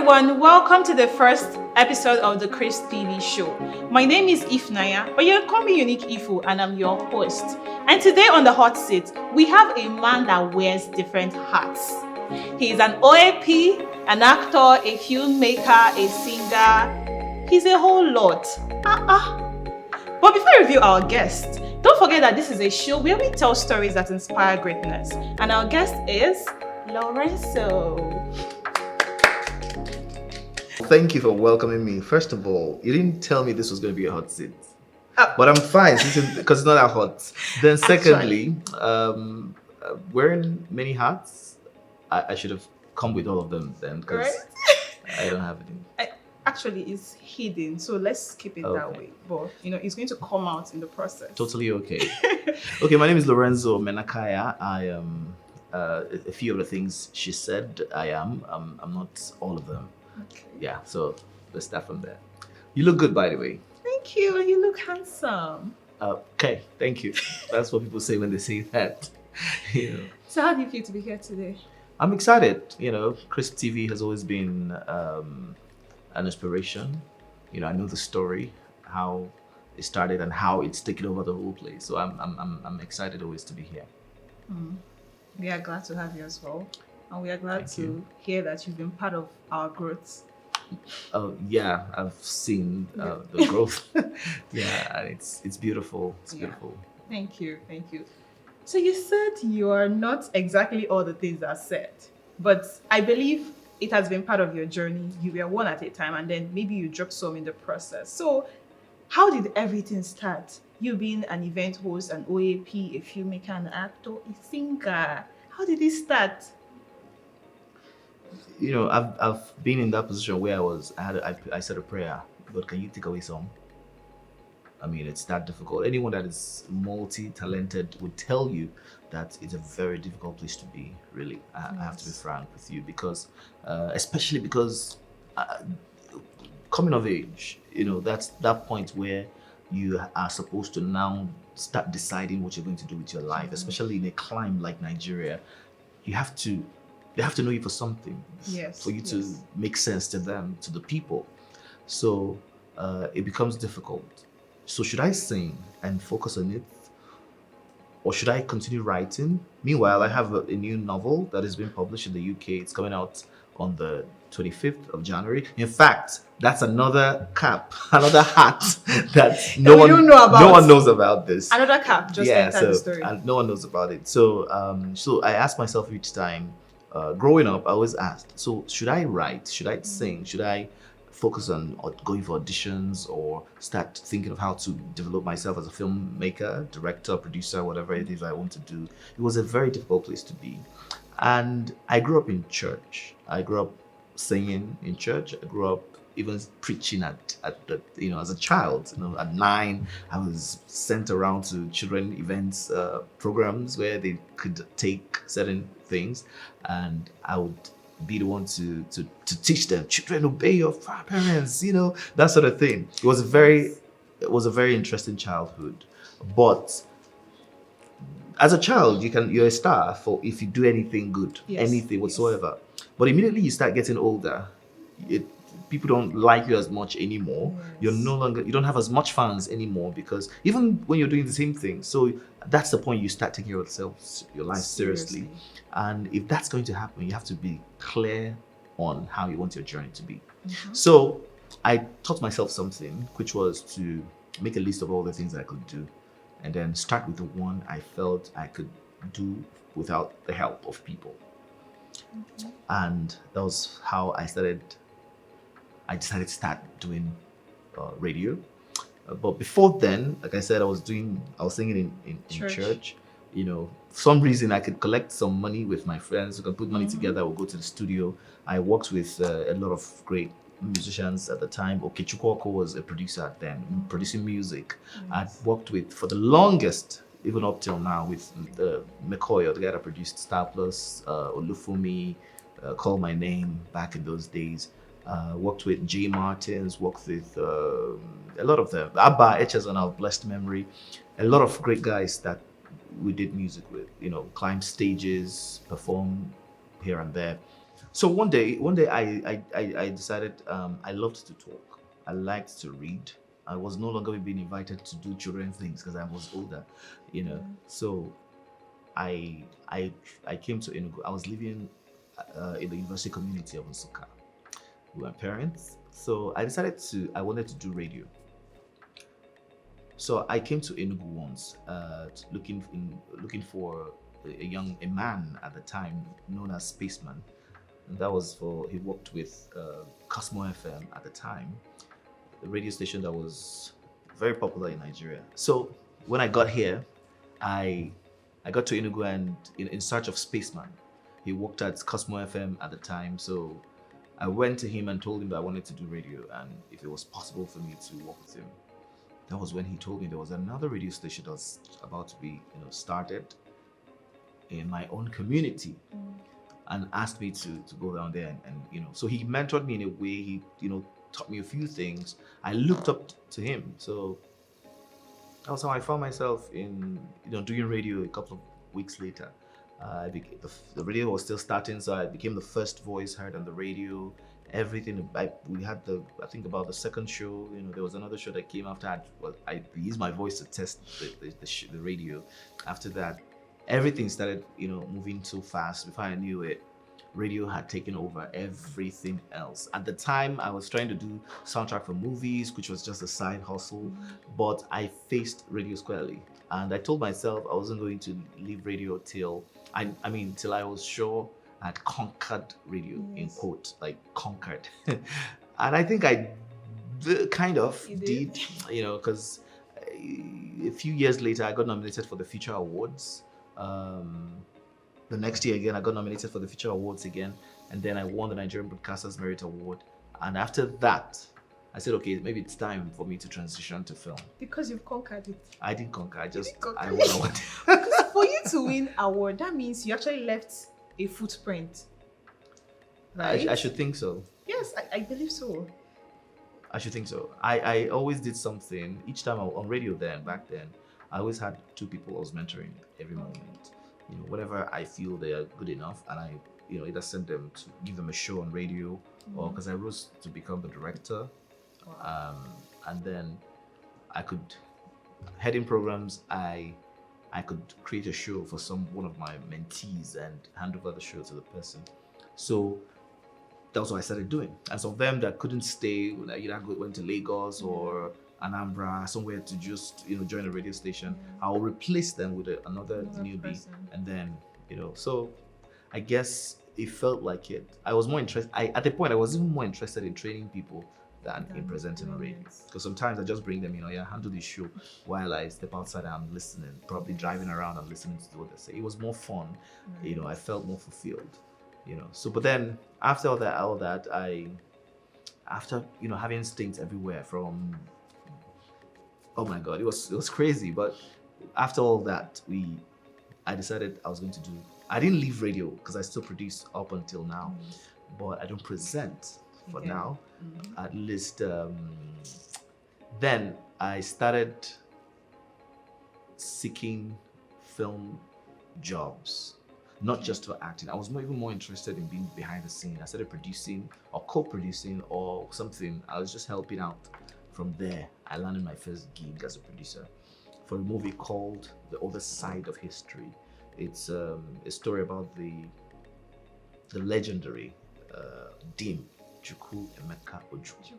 everyone, welcome to the first episode of the Chris TV show. My name is Ifnaya, but you can call me Unique Ifu, and I'm your host. And today on the hot seat, we have a man that wears different hats. He is an OAP, an actor, a filmmaker, a singer. He's a whole lot. But before I review our guest, don't forget that this is a show where we tell stories that inspire greatness. And our guest is Lorenzo. Thank you for welcoming me. First of all, you didn't tell me this was going to be a hot seat. But I'm fine because it's not that hot. Then secondly, wearing many hats, I should have come with all of them then because I don't have any. Actually, it's hidden, so let's keep it that way. But it's going to come out in the process. Totally okay. Okay, my name is Lorenzo Menakaya. I am a few of the things she said I am. I'm not all of them. Okay. Yeah, so let's start from there. You look good, by the way. Thank you. You look handsome. Okay, thank you. That's what people say when they say that. So how do you feel to be here today? I'm excited. Chris TV has always been an inspiration. I know the story, how it started and how it's taken over the whole place. So I'm excited always to be here. We are glad to have you as well. And we are glad to hear that you've been part of our growth. Yeah, I've seen the growth. Yeah, and it's beautiful. It's beautiful. Thank you. So you said you are not exactly all the things that are said, but I believe it has been part of your journey. You were one at a time, and then maybe you dropped some in the process. So how did everything start? You being an event host, an OAP, a filmmaker, an actor, a singer. How did it start? I've been in that position where I said a prayer, God, can you take away some? I mean, it's that difficult. Anyone that is multi-talented would tell you that it's a very difficult place to be, really. I have to be frank with you because, especially because coming of age, that's that point where you are supposed to now start deciding what you're going to do with your life, especially in a climate like Nigeria. They have to know you for something, for you to make sense to them, to the people. So it becomes difficult. So should I sing and focus on it? Or should I continue writing? Meanwhile, I have a new novel that is being published in the UK. It's coming out on the 25th of January. In fact, that's another another hat that no one knows about this. Another cap, just enter the story. And no one knows about it. So I ask myself each time, growing up, I always asked, so should I write? Should I sing? Should I focus on going for auditions or start thinking of how to develop myself as a filmmaker, director, producer, whatever it is I want to do? It was a very difficult place to be. And I grew up in church. I grew up singing in church. I grew up even preaching at the, as a child. At 9, I was sent around to children events, programs where they could take certain things, and I would be the one to teach them, children, obey your parents, that sort of thing. It was a very interesting childhood. But as a child, you're a star for if you do anything good, anything whatsoever. But immediately you start getting older, people don't like you as much anymore. You don't have as much fans anymore, because even when you're doing the same thing, so that's the point you start taking your life seriously. And if that's going to happen, you have to be clear on how you want your journey to be. So I taught myself something, which was to make a list of all the things I could do, and then start with the one I felt I could do without the help of people. And that was how I decided to start doing radio. But before then, like I said, I was singing in church. For some reason I could collect some money with my friends. We could put money together. We'll go to the studio. I worked with a lot of great musicians at the time. Okechukwu was a producer then, producing music. I worked with, for the longest, even up till now, with McCoy, the guy that produced Star Plus, Olufumi, Call My Name back in those days. Worked with J. Martins, worked with a lot of them. Abba, Echezon of blessed memory. A lot of great guys that we did music with, climb stages, perform here and there. So one day I decided I loved to talk. I liked to read. I was no longer being invited to do children things because I was older, you know. So I I I came to Enugu. I was living in the university community of Nsukka with my parents. So I wanted to do radio. So I came to Enugu once, looking for a man at the time known as Spaceman. And that was for he worked with Cosmo FM at the time, the radio station that was very popular in Nigeria. So when I got here, I I got to Enugu and in search of Spaceman. He worked at Cosmo FM at the time, so I went to him and told him that I wanted to do radio and if it was possible for me to work with him. That was when he told me there was another radio station that was about to be, started in my own community and asked me to go down there and so he mentored me in a way. He taught me a few things. I looked up to him. So that was how I found myself in doing radio a couple of weeks later. The radio was still starting, so I became the first voice heard on the radio. Everything we had I think about the second show. There was another show that came after. I used my voice to test the radio. After that, everything started moving so fast. Before I knew it, radio had taken over everything else. At the time, I was trying to do soundtrack for movies, which was just a side hustle, but I faced radio squarely. And I told myself I wasn't going to leave radio till I was sure I'd conquered radio, in quote, like conquered. And I think I kind of did, because a few years later, I got nominated for the Future Awards. The next year again, I got nominated for the Future Awards again, and then I won the Nigerian Broadcasters Merit Award. And after that, I said, okay, maybe it's time for me to transition to film. Because you've conquered it. I didn't conquer. I conquer won award. Because for you to win award, that means you actually left a footprint. Right? I should think so. Yes, I believe so. I should think so. I always did something. Each time I was on radio back then, I always had two people I was mentoring every moment. Whatever I feel they are good enough, and I, either send them to give them a show on radio, or because I rose to become the director, and then I could head in programs. I could create a show for one of my mentees and hand over the show to the person. So that's what I started doing. And some of them that couldn't stay, went to Lagos or Anambra, somewhere to just join a radio station. I'll replace them with another newbie person. And then so I guess it felt like it. I was more interested. At the point I was even more interested in training people than in presenting on radio. Because sometimes I just bring them, handle the show while I step outside and I'm listening, probably driving around and listening to what they say. It was more fun. I felt more fulfilled. So but then after all that after having stints everywhere from, oh my God, it was crazy. But after all that, I decided I was going to do. I didn't leave radio because I still produce up until now, but I don't present for now. At least. Then I started seeking film jobs, not just for acting. I was even more interested in being behind the scene. I started producing or co-producing or something. I was just helping out. From there, I landed my first gig as a producer for a movie called The Other Side of History. It's a story about the legendary Dim Chukwu Emeka Ojukwu,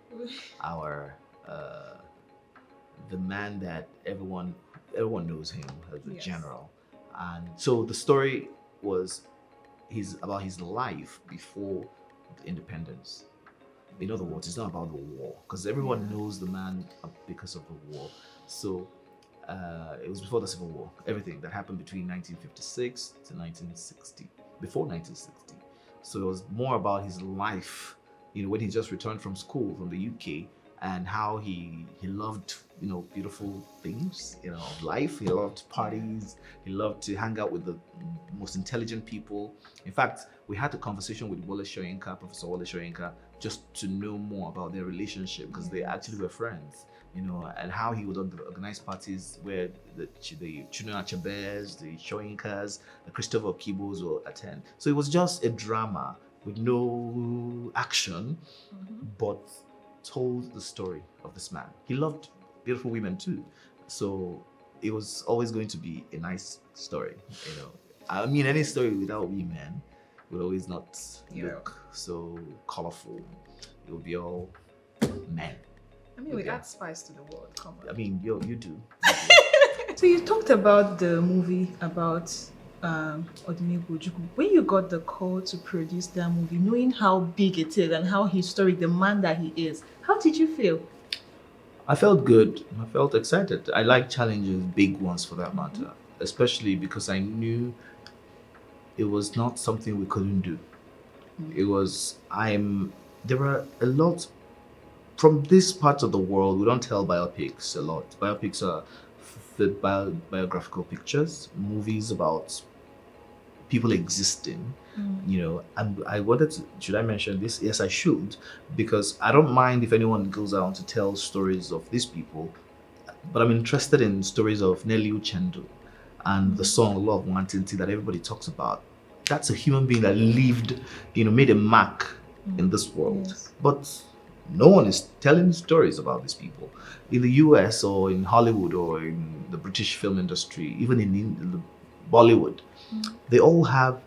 the man that everyone knows him as the general. And so the story was about his life before the independence. In other words, it's not about the war, because everyone knows the man because of the war. So it was before the Civil War, everything that happened between 1956 to 1960, before 1960. So it was more about his life, when he just returned from school from the UK, and how he loved, beautiful things, of life. He loved parties. He loved to hang out with the most intelligent people. In fact, we had a conversation with Professor Wole Soyinka, just to know more about their relationship, because they actually were friends, and how he would organize parties where the Chinua Achebes, the Soyinkas, the Christopher Kibos will attend. So it was just a drama with no action, Mhm. but told the story of this man. He loved beautiful women too. So it was always going to be a nice story, you know. I mean, any story without women would always not Yeah. look so colorful. It would be all men. I mean, we Yeah. add spice to the world. Come I on. mean, you do. So you talked about the movie about Odumegwu Ojukwu. When you got the call to produce that movie, knowing how big it is and how historic the man that he is, how did you feel? I felt good. I felt excited. I like challenges, big ones for that matter, especially because I knew it was not something we couldn't do. It was, there were a lot from this part of the world. We don't tell biopics a lot. Biopics are biographical pictures, movies about people existing, you know. And I wanted to, should I mention this? Yes, I should, because I don't mind if anyone goes out to tell stories of these people, but I'm interested in stories of Nelly Uchendu and the song Love Wantinti that everybody talks about. That's a human being that lived, you know, made a mark in this world. Yes. But no one is telling stories about these people. In the US or in Hollywood or in the British film industry, even in the Bollywood, they all have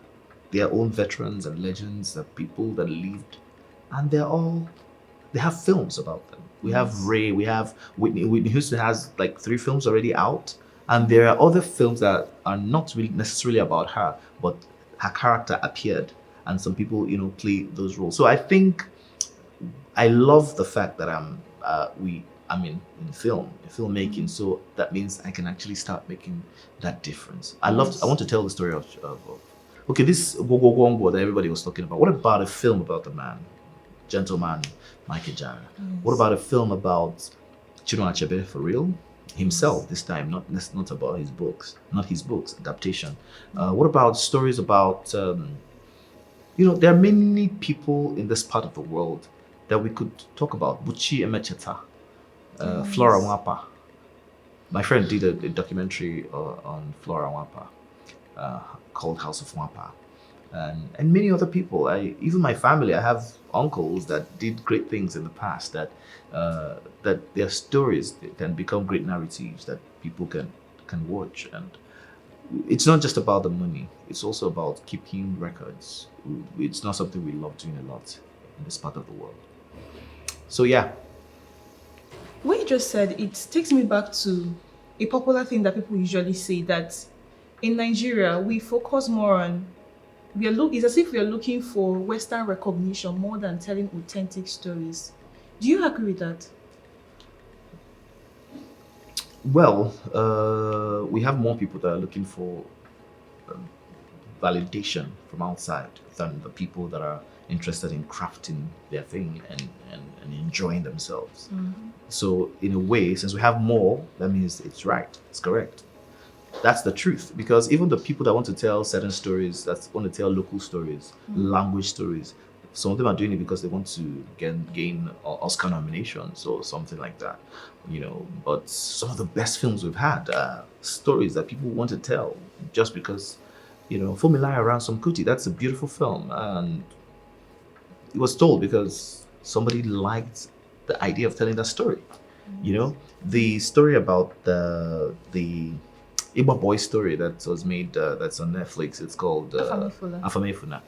their own veterans and legends, the people that lived, and they have films about them. We have Ray, we have Whitney. Whitney Houston has like 3 films already out, and there are other films that are not really necessarily about her, but her character appeared, and some people, you know, play those roles. So I think I love the fact that I'm in film, in filmmaking. So that means I can actually start making that difference. I want to tell the story of okay, this Gogogongbo that everybody was talking about. What about a film about the man, gentleman Mike Ejara? What about a film about Chinua Achebe for real? Himself this time, not about his books, not his books adaptation. What about stories about you know, there are many people in this part of the world that we could talk about. Buchi Emecheta, Flora Wapa. My friend did a documentary on Flora Wapa called House of Wapa. And many other people. Even my family, I have uncles that did great things in the past that their stories can become great narratives that people can watch. And it's not just about the money, it's also about keeping records. It's not something we love doing a lot in this part of the world. So yeah. What you just said, it takes me back to a popular thing that people usually say that in Nigeria we focus more on it's as if we are looking for Western recognition more than telling authentic stories. Do you agree with that? Well, we have more people that are looking for validation from outside than the people that are interested in crafting their thing and enjoying themselves. So, in a way, since we have more, that means it's right, it's correct. That's the truth. Because even the people that want to tell certain stories, that want to tell local stories, language stories, some of them are doing it because they want to gain Oscar nominations or something like that, you know. But some of the best films we've had are stories that people want to tell just because, you know, Fumilaya around some Kuti, that's a beautiful film. And it was told because somebody liked the idea of telling that story. You know, the story about the Igbo boy story that was made that's on Netflix. It's called Afamefula. Afamefuna.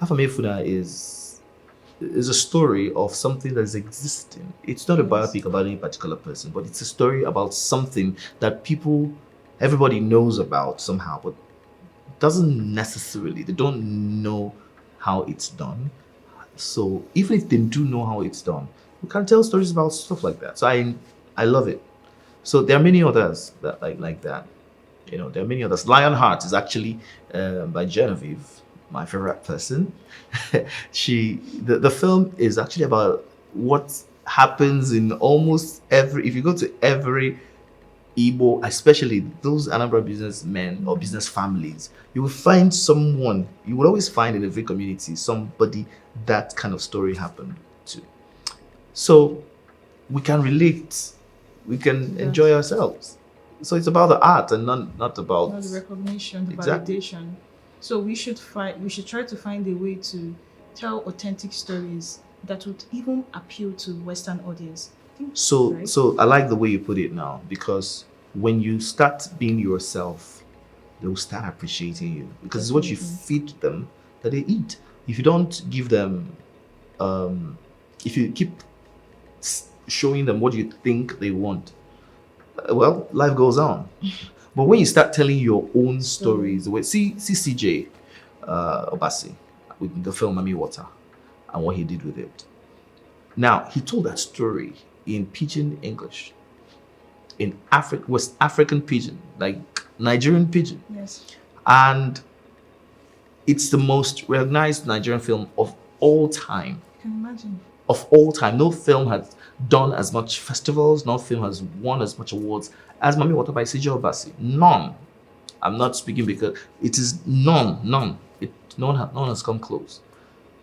Afamefuna is a story of something that is existing. It's not a biopic about any particular person, but it's a story about something that everybody knows about somehow, but they don't know how it's done. So even if they do know how it's done, we can tell stories about stuff like that. So I love it. So there are many others that like that. You know, there are many others. Lionheart is actually by Genevieve, my favorite person. The film is actually about what happens in almost every. If you go to every Igbo, especially those Anambra businessmen or business families, you will find someone. You will always find in every community somebody that kind of story happened to. So we can relate. We can enjoy ourselves. So it's about the art and not about Not the recognition, the exactly. validation. So we should try to find a way to tell authentic stories that would even appeal to Western audience. I think, So, right? so I like the way you put it now, because when you start being yourself, they will start appreciating you, because it's what you Definitely. feed them that they eat. If you don't give them, if you keep showing them what you think they want, well, life goes on. But when you start telling your own stories, the way see CJ Obasi with the film Mami Water and what he did with it. Now he told that story in pidgin English, in West African pidgin, like Nigerian pidgin, Yes. and it's the most recognized Nigerian film of all time. I can imagine. Of all time, no film has done as much festivals. No film has won as much awards as Mami Water by CJ Obasi. None. I'm not speaking because it is none. No one has come close.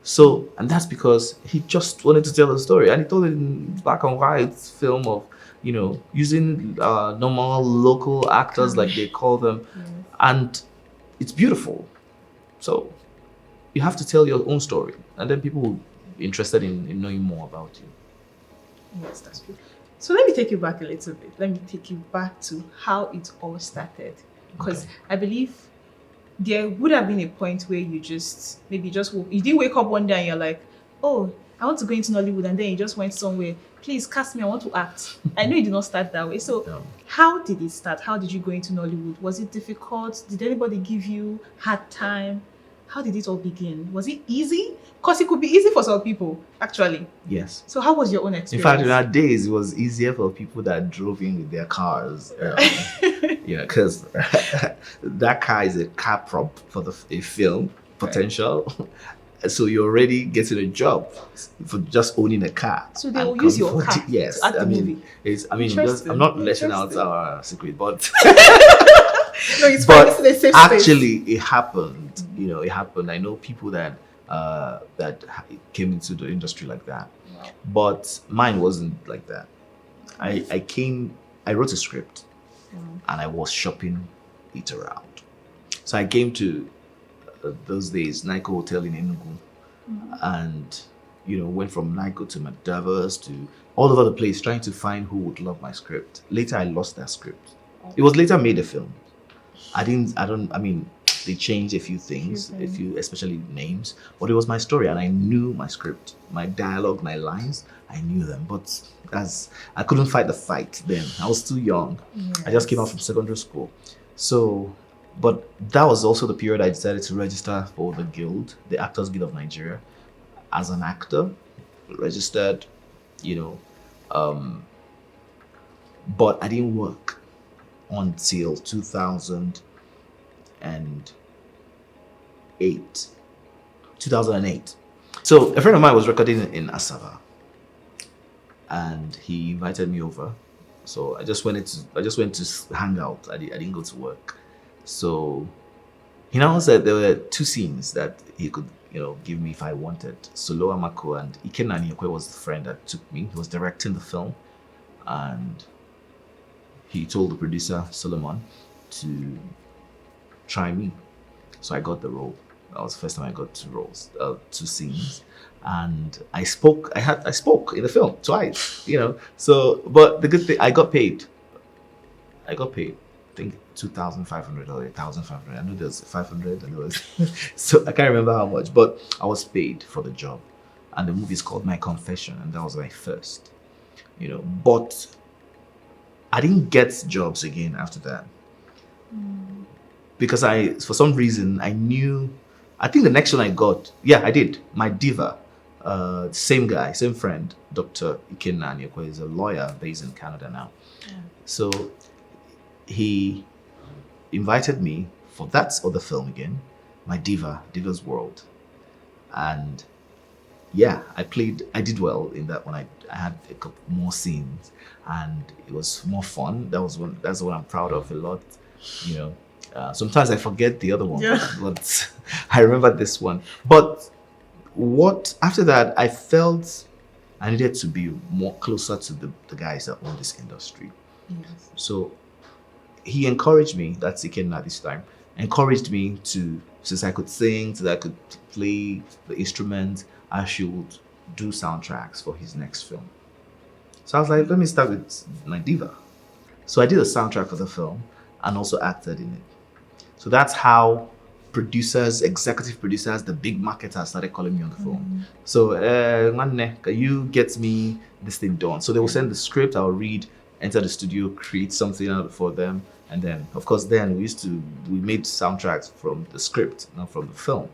So, and that's because he just wanted to tell a story, and he told it in black and white film of, using normal local actors like they call them, Yes. and it's beautiful. So, you have to tell your own story, and then people will be interested in knowing more about you. Yes, that's true. So let me take you back a little bit. Let me take you back to how it all started. Because Okay. I believe there would have been a point where you just maybe just woke, you didn't wake up one day and you're like, oh, I want to go into Nollywood, and then you just went somewhere. Please cast me, I want to act. I know you did not start that way. So No. how did it start? How did you go into Nollywood? Was it difficult? Did anybody give you hard time? How did it all begin? Was it easy? Because it could be easy for some people, actually. Yes. So how was your own In experience? fact, in our days, it was easier for people that drove in with their cars. Because that car is a car prop for a film potential. So you're already getting a job for just owning a car. So they and will use your converting- car Yes, to act the movie. I'm not letting out Interesting. our secret, but No, it's fine. This but is a safe space. actually it happened. It happened. I know people that came into the industry like that, Wow. but mine wasn't like that. I wrote a script and I was shopping it around. So I came to those days Nico Hotel in Enugu, and went from Nico to Madavas to all over the place trying to find who would love my script. Later I lost that script. It was later made a film. They changed a few things, especially names, but it was my story and I knew my script, my dialogue, my lines, I knew them. But as I couldn't fight the fight then, I was too young. I just came out from secondary school. So, but that was also the period I decided to register for the Guild, the Actors Guild of Nigeria, as an actor, registered, but I didn't work until 2008. So a friend of mine was recording in Asaba, and he invited me over. So I just went to hang out. I didn't go to work. So he now said there were two scenes that he could give me if I wanted. Solo Amako and Ikenna Nyekwe was the friend that took me. He was directing the film, and he told the producer Solomon to try me. So I got the role. That was the first time I got two scenes, and I spoke. I spoke in the film twice. So, but the good thing, I got paid. I think 2,500 or 1,500. I know there's 500 and there was so I can't remember how much, but I was paid for the job, and the movie is called My Confession, and that was my first. But I didn't get jobs again after that. Because for some reason, I think the next one I got, I did. My diva, same guy, same friend, Dr. Ikenna Nyekwe, is a lawyer based in Canada now. Yeah. So he invited me for that other film again, my Diva's World. And I did well in that one. I had a couple more scenes and it was more fun. That's what I'm proud of a lot. Sometimes I forget the other one, but I remember this one. But after that, I felt I needed to be more closer to the guys that own this industry. Yes. So he encouraged me, that's Ikenna at this time, encouraged me to, since I could sing, so that I could play the instrument, I should do soundtracks for his next film. So I was like, let me start with my diva. So I did a soundtrack for the film and also acted in it. So that's how producers, executive producers, the big marketers started calling me on the phone. So, Nwanne, can you get me this thing done? So they will send the script, I'll read, enter the studio, create something out for them. And then, of course, then we made soundtracks from the script, not from the film.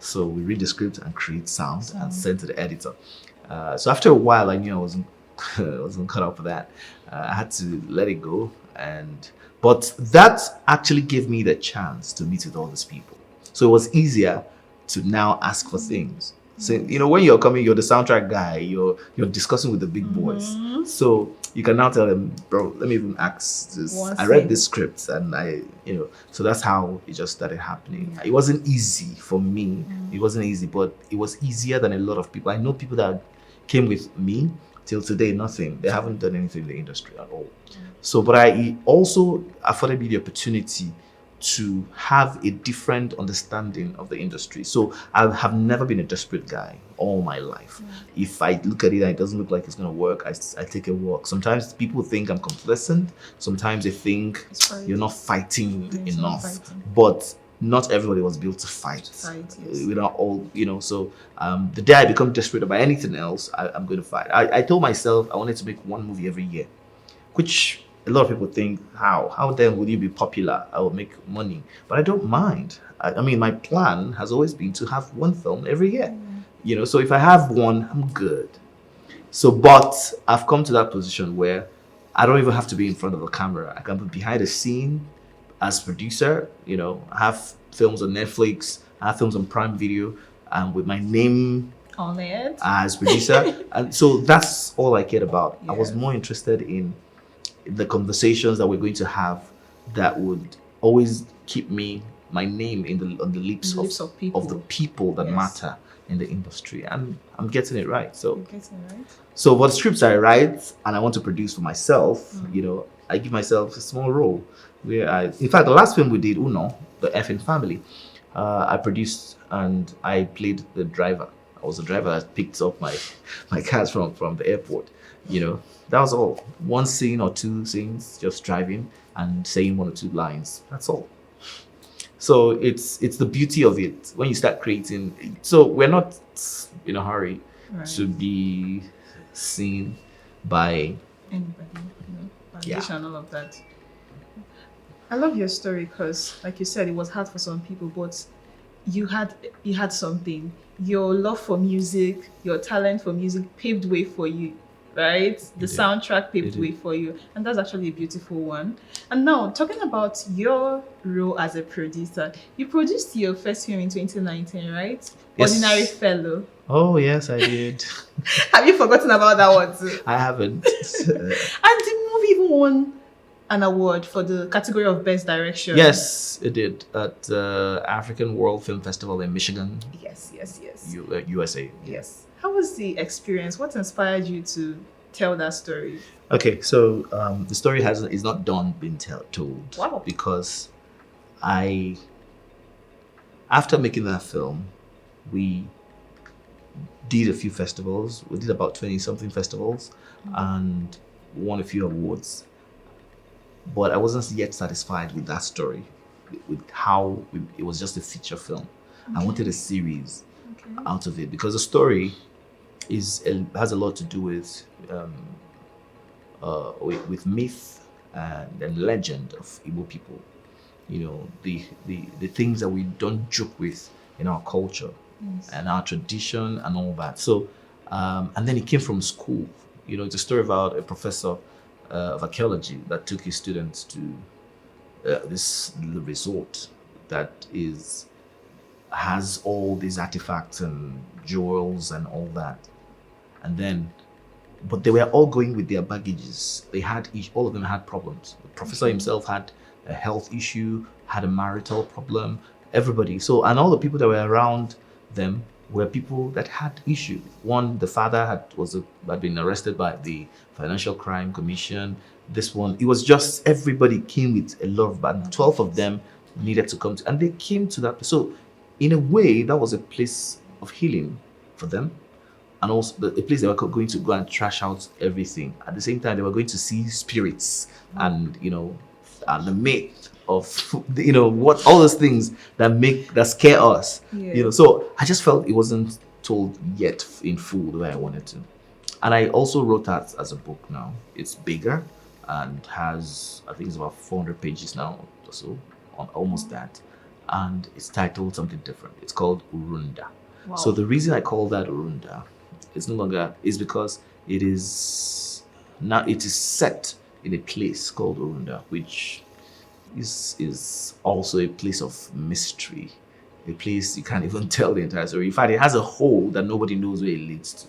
So we read the script and create sound and send to the editor. So after a while, I knew I wasn't, I wasn't cut up for that. I had to let it go, but that actually gave me the chance to meet with all these people. So it was easier to now ask for things. So when you're coming, you're the soundtrack guy. You're discussing with the big boys. So you can now tell them, bro, let me even ask this. I read this script, and so that's how it just started happening. It wasn't easy for me. It wasn't easy, but it was easier than a lot of people. I know people that came with me till today, nothing. They haven't done anything in the industry at all. So, but I also afforded me the opportunity to have a different understanding of the industry. So I have never been a desperate guy all my life. If I look at it and it doesn't look like it's going to work, I take a walk. Sometimes people think I'm complacent. Sometimes they think you're not fighting enough. But not everybody was built to fight. We're not all, so the day I become desperate about anything else, I'm going to fight. I told myself I wanted to make one movie every year, which a lot of people think, how then would you be popular? I will make money. But I don't mind. I mean, my plan has always been to have one film every year. So if I have one, I'm good. So, but I've come to that position where I don't even have to be in front of the camera. I can be behind the scene as producer. I have films on Netflix, I have films on Prime Video, and with my name on it as producer. And so that's all I cared about. I was more interested in the conversations that we're going to have that would always keep my name on the lips of the people that matter in the industry, and I'm getting it right. So so what scripts I write and I want to produce for myself, I give myself a small role where in fact, the last film we did, Uno, the effing family, I produced and I played the driver. I was the driver that picked up my cars from the airport. That was all. One scene or two scenes, just driving and saying one or two lines. That's all. So it's the beauty of it when you start creating. So we're not in a hurry to be seen by anybody, validation and all of that. I love your story because, like you said, it was hard for some people, but you had something. Your love for music, your talent for music paved way for you, right? The soundtrack paved way for you, and that's actually a beautiful one. And now, talking about your role as a producer, you produced your first film in 2019, right? Yes. Ordinary Fellow. Oh yes, I did. Have you forgotten about that one too? I haven't. And the movie even won an award for the category of Best Direction. Yes, it did at African World Film Festival in Michigan. Yes. USA. Yes. How was the experience? What inspired you to tell that story? Okay, so the story is not done being told. Wow. Because after making that film, we did a few festivals. We did about 20-something festivals and won a few awards. But I wasn't yet satisfied with that story, with how it was just a feature film. I wanted a series out of it because the story has a lot to do with myth and legend of Igbo people. The things that we don't joke with in our culture and our tradition and all that. So and then it came from school. It's a story about a professor of archaeology that took his students to this resort that has all these artifacts and jewels and all that. And then, but they were all going with their baggages. All of them had problems. The professor himself had a health issue, had a marital problem, everybody. So, and all the people that were around them were people that had issues. One, the father had been arrested by the Financial Crime Commission. This one, it was just everybody came with a love band. 12 of them needed to come to, and they came to that. So, in a way, that was a place of healing for them, and also a place they were going to go and trash out everything. At the same time, they were going to see spirits and and the myth of what all those things that scare us. Yeah. So I just felt it wasn't told yet in full the way I wanted to. And I also wrote that as a book now. It's bigger and has, I think it's about 400 pages now or so, on almost that. And it's titled something different. It's called Urunda. Wow. So the reason I call that Urunda is because it is set in a place called Urunda, which is also a place of mystery, a place you can't even tell the entire story. In fact, it has a hole that nobody knows where it leads to.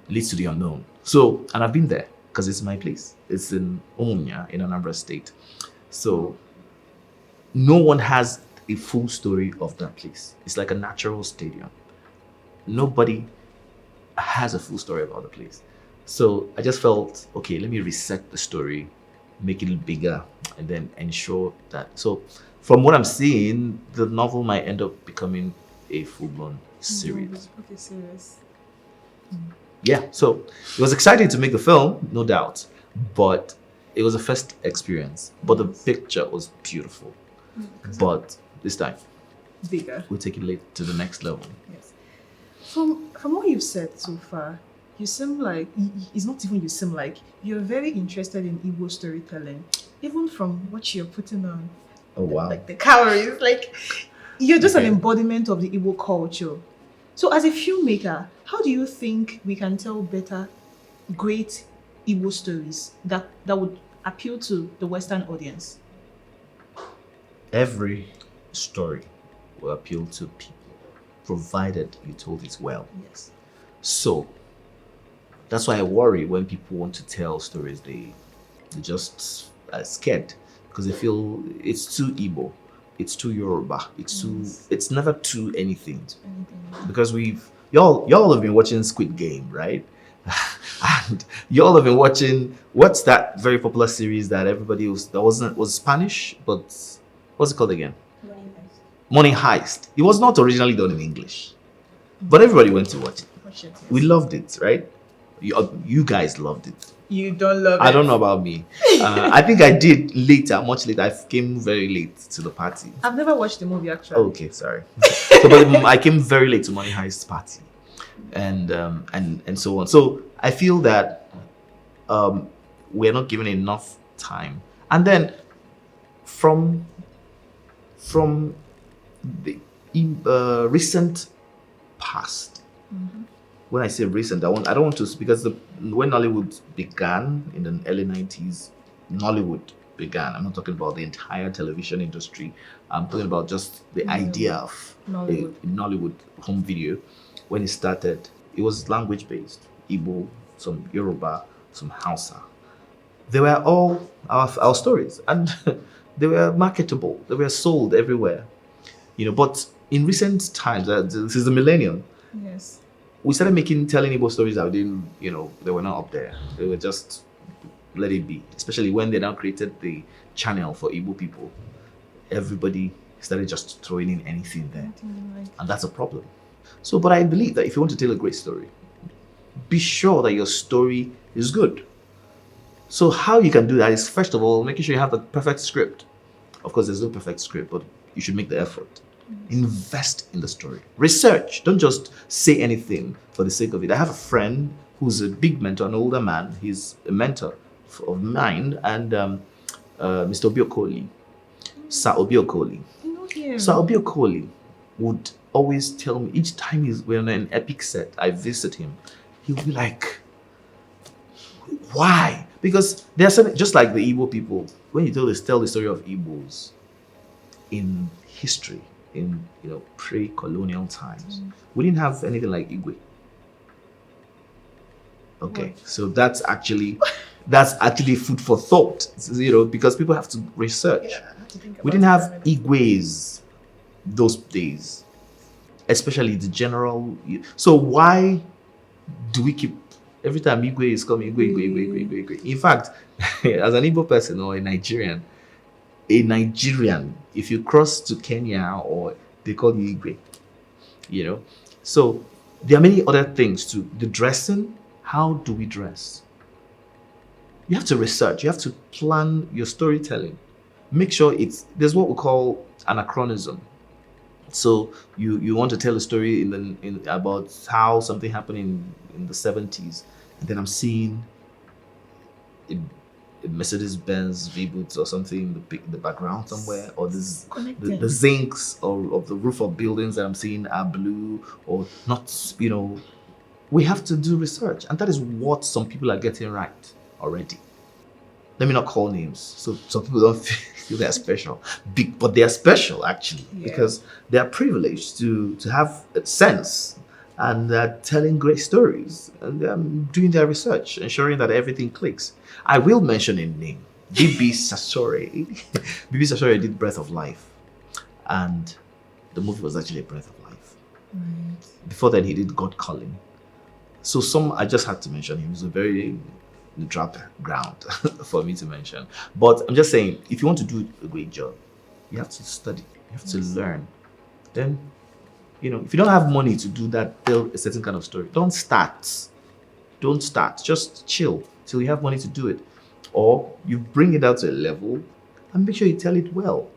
It leads to the unknown. So, and I've been there because it's my place. It's in Umunya in Anambra State. So, no one has a full story of that place. It's like a natural stadium. Nobody has a full story about the place. So I just felt, okay, let me reset the story, make it bigger, and then ensure that. So from what I'm seeing, the novel might end up becoming a full-blown series. Okay, serious. Yeah, so it was exciting to make the film, no doubt, but it was a first experience. But the picture was beautiful. But this time, Bigger. we'll take it to the next level. Yes. From what you've said so far, you seem like it's not even you seem like you're very interested in Igbo storytelling, even from what you're putting on. Oh wow! Like the calories, like you're just an Okay. embodiment of the Igbo culture. So, as a filmmaker, how do you think we can tell better, great Igbo stories that would appeal to the Western audience? Every story will appeal to people, provided you told it well. Yes. So that's why I worry when people want to tell stories. They just are scared because they feel it's too Igbo, it's too Yoruba, it's never too anything. Because y'all have been watching Squid Game, right? And y'all have been watching, what's that very popular series that everybody was Spanish, but what's it called again? Money Heist. It was not originally done in English, but everybody went to watch it. Watch it, yes. We loved it, right? You guys loved it. You don't love it. I don't know about me. I think I did later, much later. I came very late to the party. I've never watched the movie actually. Okay, sorry. So, but I came very late to Money Heist's party, and so on. So I feel that we're not given enough time. And then from the recent past. When I say recent, I don't want to, because when Nollywood began in the early 90s, Nollywood began. I'm not talking about the entire television industry. I'm talking about just the idea of Nollywood. a Nollywood home video. When it started, it was language based. Igbo, some Yoruba, some Hausa. They were all our stories, and they were marketable. They were sold everywhere. But in recent times, this is the millennium, Yes. we started telling Igbo stories that didn't, they were not up there. They were just let it be. Especially when they now created the channel for Igbo people. Everybody started just throwing in anything there. And that's a problem. So, but I believe that if you want to tell a great story, be sure that your story is good. So how you can do that is, first of all, making sure you have the perfect script. Of course, there's no perfect script, but you should make the effort. Invest in the story. Research. Don't just say anything for the sake of it. I have a friend who's a big mentor, an older man. He's a mentor of mine, and Mr. Obiokoli, Sir Obiokoli. Sir Obiokoli would always tell me, each time we're on an epic set, I visit him, he'll be like, why? Because there's something, just like the Igbo people, when you tell the story of Igbos in history, in pre-colonial times, we didn't have anything like Igwe. Okay, so that's actually food for thought, because people have to research. We didn't have Igwes those days, especially the general. So why do we keep Every time Igwe is coming, Igwe, Igwe, Igwe, Igwe, Igwe, Igwe. In fact, as an Igbo person or a Nigerian, if you cross to Kenya or they call you Igwe, you know. So there are many other things too. The dressing, how do we dress? You have to research, you have to plan your storytelling. Make sure there's what we call anachronism. So you want to tell a story in about how something happened in the 70s, and then I'm seeing a Mercedes Benz V boots or something in the background somewhere, or the zincs of the roof of buildings that I'm seeing are blue or not. We have to do research, and that is what some people are getting right already. Let me not call names, so some people don't feel they're special. But they are special actually, because they are privileged to have a sense, and they're telling great stories, and they're doing their research, ensuring that everything clicks. I will mention a name, Bibi Sasore. Bibi Sasore did Breath of Life, and the movie was actually a Breath of Life. Right. Before then, he did God Calling. So I just had to mention him. He's a very drop ground for me to mention. But I'm just saying, if you want to do a great job, you have to study, you have to learn. Then, if you don't have money to do that, tell a certain kind of story, don't start. Just chill till you have money to do it. Or you bring it out to a level and make sure you tell it well.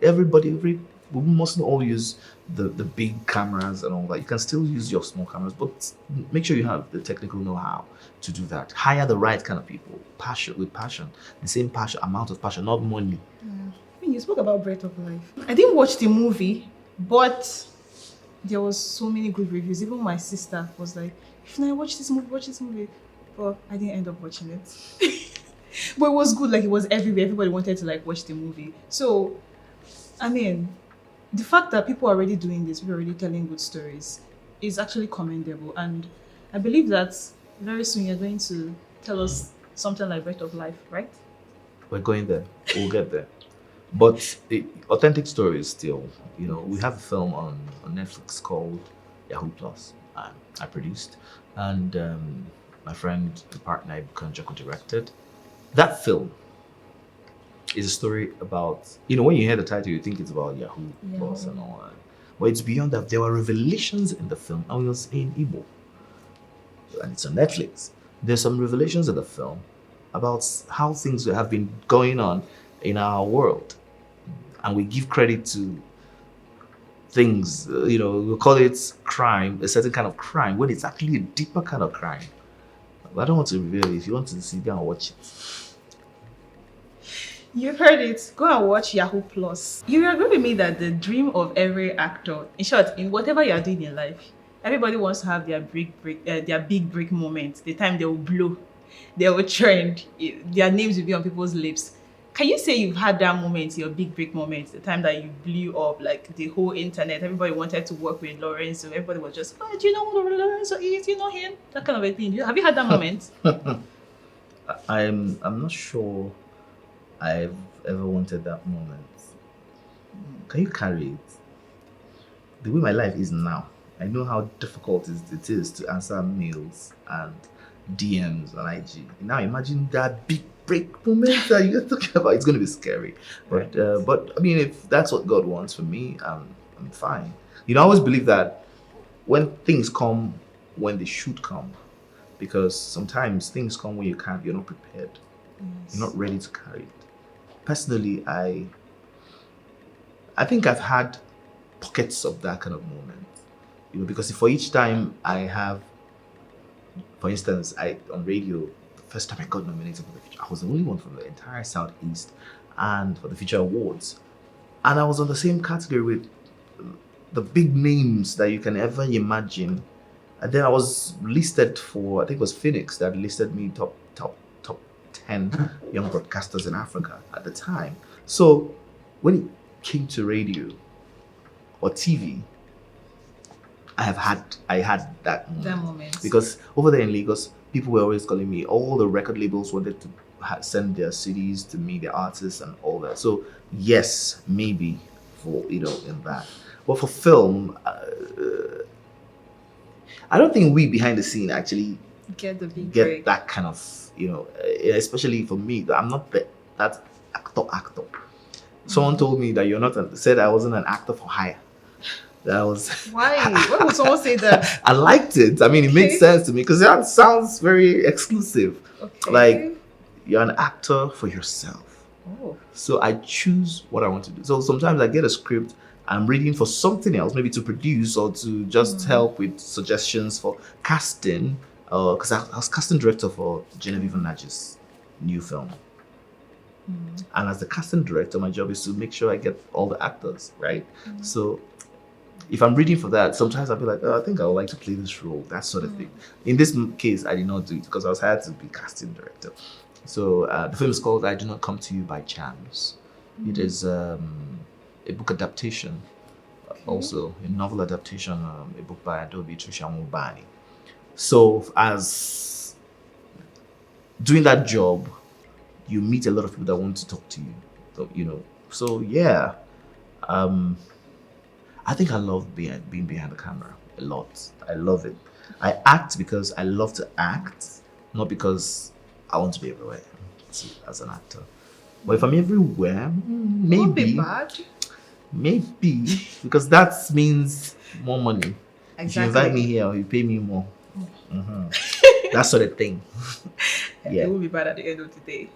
We mustn't all use the big cameras and all that. You can still use your small cameras, but make sure you have the technical know-how to do that. Hire the right kind of people, with passion, the same amount of passion, not money. When you spoke about Breath of Life, I didn't watch the movie, but there was so many good reviews. Even my sister was like, "If I watch this movie," but I didn't end up watching it. But it was good. Like, it was everywhere. Everybody wanted to watch the movie. So, I mean, the fact that people are already doing this, people are already telling good stories, is actually commendable. And I believe that very soon you're going to tell us something like Breath of Life, right? We're going there. We'll get there. But the authentic story is still, we have a film on Netflix called Yahoo Plus. I produced, and my friend, the partner, Kanjako, directed. That film is a story about, when you hear the title, you think it's about Yahoo Plus and all that. But it's beyond that. There were revelations in the film, and it was in Igbo. And it's on Netflix. There's some revelations in the film about how things have been going on in our world. And we give credit to things, we call it crime, a certain kind of crime, when it's actually a deeper kind of crime. But I don't want to reveal it. If you want to see, go and watch it. You've heard it. Go and watch Yahoo Plus. You agree with me that the dream of every actor, in short, in whatever you are doing in life, everybody wants to have their big break moment, the time they will blow, they will trend, their names will be on people's lips. Can you say you've had that moment, your big break moment, the time that you blew up, like the whole internet, everybody wanted to work with Lorenzo, everybody was just, "Oh, do you know who Lorenzo is? You know him?" That kind of a thing. Have you had that moment? I'm not sure I've ever wanted that moment. Can you carry it? The way my life is now, I know how difficult it is to answer mails and DMs on IG. Now imagine that big break moment that you're talking about. It's going to be scary. But I mean, if that's what God wants for me, I'm fine. I always believe that when things come when they should come, because sometimes things come when you're not prepared. Yes. You're not ready to carry it. Personally, I think I've had pockets of that kind of moment. Because for each time I have, for instance, on radio, the first time I got nominated for the feature, I was the only one from the entire Southeast and for the Feature Awards. And I was on the same category with the big names that you can ever imagine. And then I was listed for, I think it was Phoenix that listed me top 10 young broadcasters in Africa at the time. So when it came to radio or TV, I had that moment. Because over there in Lagos, people were always calling me. All the record labels wanted to send their CDs to me, their artists and all that. So yes, maybe for in that. But for film, I don't think we behind the scene actually Get the big get break. that kind of, especially for me, I'm not that actor. Someone told me that said I wasn't an actor for hire. That was Why? Why would someone say that? I liked it. I mean, it made sense to me because that sounds very exclusive. Okay. Like you're an actor for yourself. Oh. So I choose what I want to do. So sometimes I get a script, I'm reading for something else, maybe to produce or to just help with suggestions for casting. Because I was casting director for Genevieve Onaj's new film. And as the casting director, my job is to make sure I get all the actors, right? So if I'm reading for that, sometimes I'll be like, I think I would like to play this role, that sort of thing. In this case, I did not do it because I was hired to be casting director. So the film is called I Do Not Come to You by Chance. It is a book adaptation, also a novel adaptation, a book by Adobe Trishamubani. So as doing that job, you meet a lot of people that want to talk to you. So yeah, I think I love being behind the camera a lot. I love it. I act because I love to act, not because I want to be everywhere as an actor. But if I'm everywhere, maybe. Won't be bad. Maybe, because that means more money. Exactly. If you invite me here, you pay me more. That sort of thing. Yeah. It will be bad at the end of the day.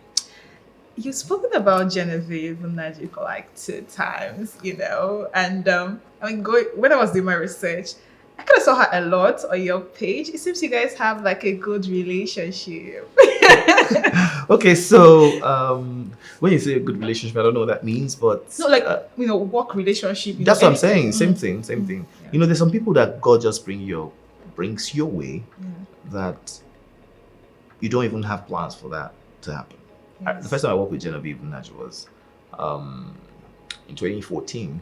You've spoken about Genevieve Onaji for like 2 times, and when I was doing my research, I kind of saw her a lot on your page. It seems you guys have like a good relationship. Okay, so when you say a good relationship, I don't know what that means, but no, work relationship. That's what I'm saying. Same thing. Yeah. There's some people that God just brings your way that you don't even have plans for that to happen. Yes. The first time I worked with Genevieve Onaji was in 2014.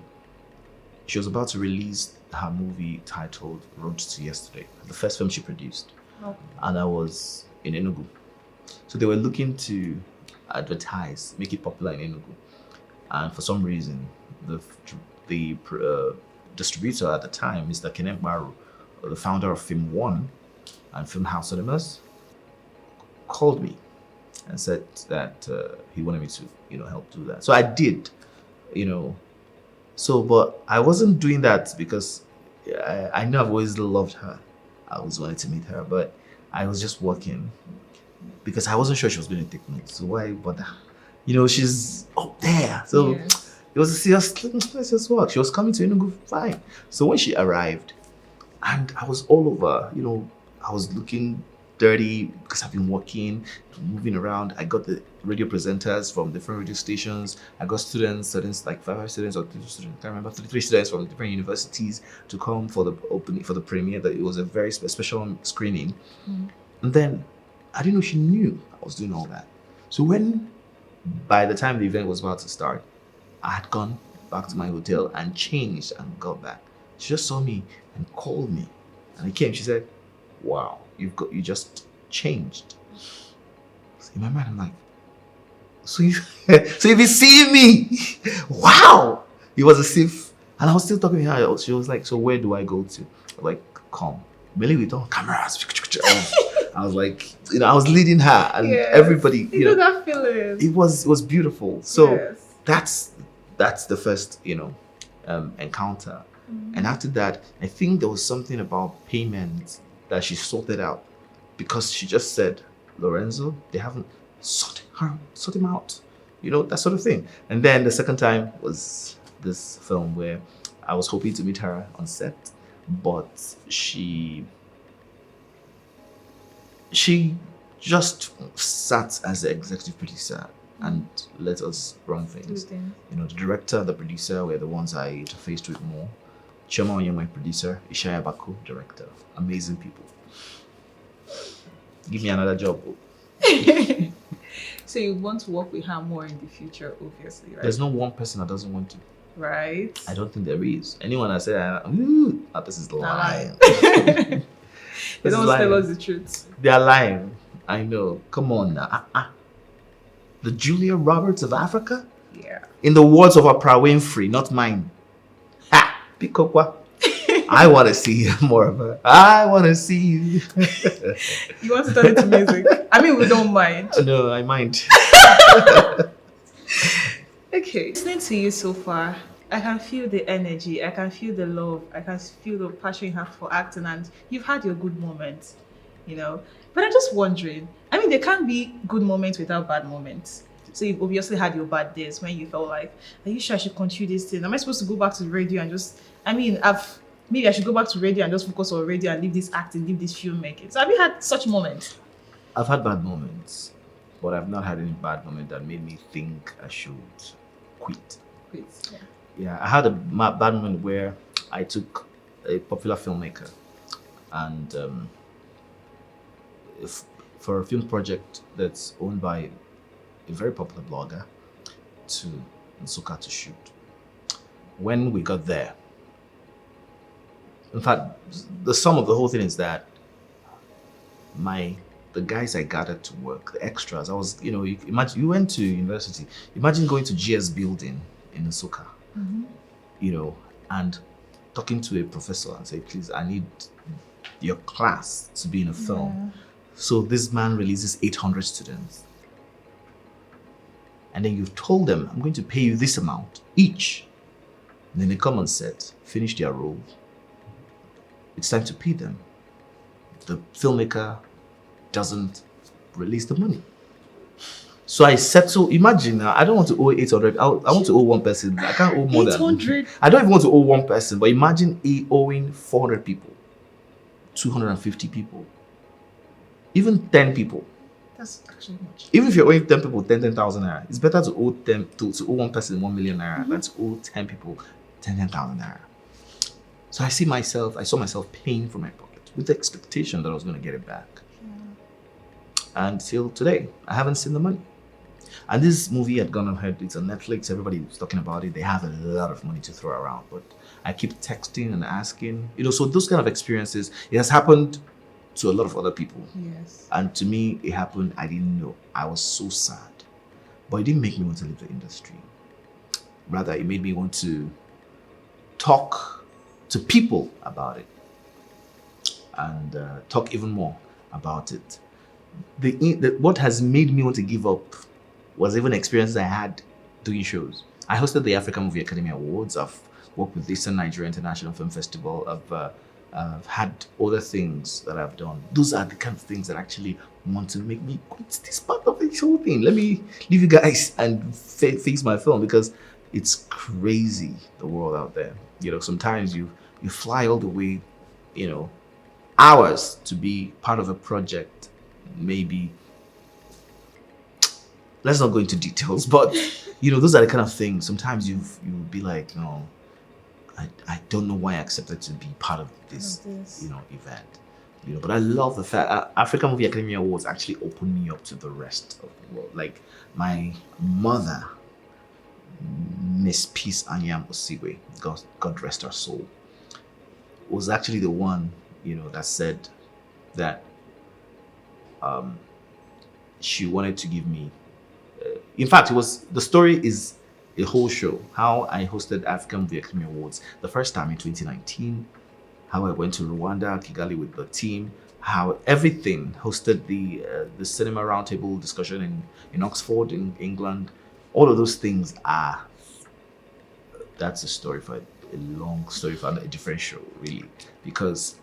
She was about to release her movie titled Road to Yesterday, the first film she produced. Oh. And I was in Enugu. So they were looking to advertise, make it popular in Enugu. And for some reason, the distributor at the time, Mr. Kenneth Maru, the founder of Film One and Film House Cinemas, called me and said that he wanted me to, help do that. So I did, So, but I wasn't doing that because I know I've always loved her. I always wanted to meet her, but I was just working because I wasn't sure she was going to take notes. So why bother? She's up there. So it was let's just work. She was coming to Enugu, fine. So when she arrived, and I was all over, I was looking dirty because I've been working, moving around. I got the radio presenters from different radio stations. I got students like 5 students or 2 students, I can't remember, 3 students from different universities to come for the opening, for the premiere. That it was a very special screening. And then I didn't know she knew I was doing all that. So by the time the event was about to start, I had gone back to my hotel and changed and got back. She just saw me and called me. And I came, she said, "Wow, you just changed." So in my mind, I'm like, so if you see me, wow. It was as if, and I was still talking to her. She was like, "So where do I go to?" I'm like, "Come." Really, with all cameras. I was like, I was leading her and everybody, you know that feeling. It was beautiful. So that's the first, encounter. And after that, I think there was something about payment that she sorted out because she just said, "Lorenzo, they haven't sort him out," that sort of thing. And then the second time was this film where I was hoping to meet her on set, but she just sat as the executive producer and let us run things. The director and the producer were the ones I interfaced with more. Chioma Onye, my producer, Ishaya Baku, director. Amazing people. Give me another job. So you want to work with her more in the future, obviously, right? There's no one person that doesn't want to. Right. I don't think there is. Anyone that said, that person's lying. They don't tell us the truth. They are lying. I know. Come on now. The Julia Roberts of Africa? Yeah. In the words of Oprah Winfrey, not mine. Pikokwa. I want to see more of her. I want to see you. You want to turn it to music? I mean, we don't mind. No, I mind. Okay. Listening to you so far, I can feel the energy, I can feel the love, I can feel the passion you have for acting, and you've had your good moments, you know. But I'm just wondering, I mean, there can't be good moments without bad moments. So you've obviously had your bad days when you felt like, are you sure I should continue this thing? Am I supposed to go back to the radio and just, I mean, maybe I should go back to radio and just focus on radio and leave this acting, leave this filmmaking. So have you had such moments? I've had bad moments, but I've not had any bad moment that made me think I should quit. Wait, yeah. Yeah, I had a bad moment where I took a popular filmmaker and for a film project that's owned by a very popular blogger to Nsukka to shoot. When we got there, in fact, the sum of the whole thing is that the guys I gathered to work, the extras, I was, you imagine you went to university. Imagine going to GS building in Nsukka, and talking to a professor and say, please, I need your class to be in a film. Yeah. So this man releases 800 students. And then you've told them, I'm going to pay you this amount each. And then they come on set, finish their role. It's time to pay them. The filmmaker doesn't release the money. So I settle, imagine now, I don't want to owe 800. I want to owe one person. I can't owe more 800? than. I don't even want to owe one person, but imagine owing 400 people, 250 people, even 10 people. That's actually much. Even if you're owing 10 people 10,000 naira, it's better to owe them to owe one person 1 million naira than to owe 10 people 10,000 naira. So I saw myself paying from my pocket with the expectation that I was going to get it back. Yeah. And till today, I haven't seen the money. And this movie had gone ahead, it's on Netflix, everybody was talking about it. They have a lot of money to throw around, but I keep texting and asking, so those kind of experiences, it has happened to a lot of other people. Yes. And to me, it happened, I didn't know. I was so sad. But it didn't make me want to leave the industry. Rather, it made me want to talk to people about it and talk even more about it. What has made me want to give up was even experiences I had doing shows. I hosted the African Movie Academy Awards. I've worked with the Eastern Nigeria International Film Festival. I've had other things that I've done. Those are the kind of things that actually want to make me quit this part of this whole thing. Let me leave you guys and face my film because it's crazy, the world out there. Sometimes you fly all the way, hours to be part of a project. Maybe, let's not go into details, but those are the kind of things. Sometimes you'll be like, no, I don't know why I accepted to be part of this, event. But I love the fact African Movie Academy Awards actually opened me up to the rest of the world. Like my mother, Miss Peace Anyam Osigwe, God rest her soul, was actually the one, that said that she wanted to give me. In fact, the story is a whole show. How I hosted African Movie Academy Awards the first time in 2019. How I went to Rwanda, Kigali with the team. How everything hosted the cinema roundtable discussion in Oxford, in England. All of those things that's a story for a long story for a different show, really. Because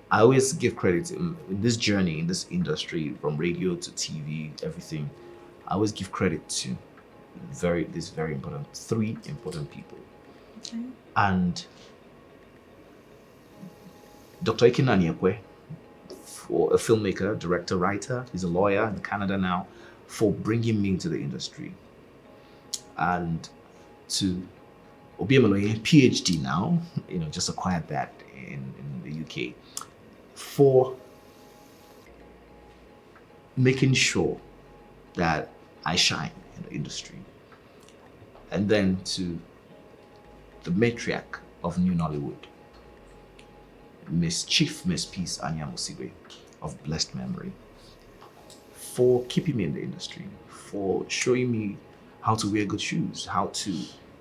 I always give credit in this journey, in this industry, from radio to TV, everything. I always give credit to three important people. Okay. And Dr. Ikina Anyekwe, for a filmmaker, director, writer, he's a lawyer in Canada now, for bringing me into the industry. And to Obiemoloye, PhD now, just acquired that in the UK, for making sure that I shine in the industry. And then to the matriarch of New Nollywood, Miss Peace Anyam Osigwe of blessed memory, for keeping me in the industry, for showing me how to wear good shoes, how to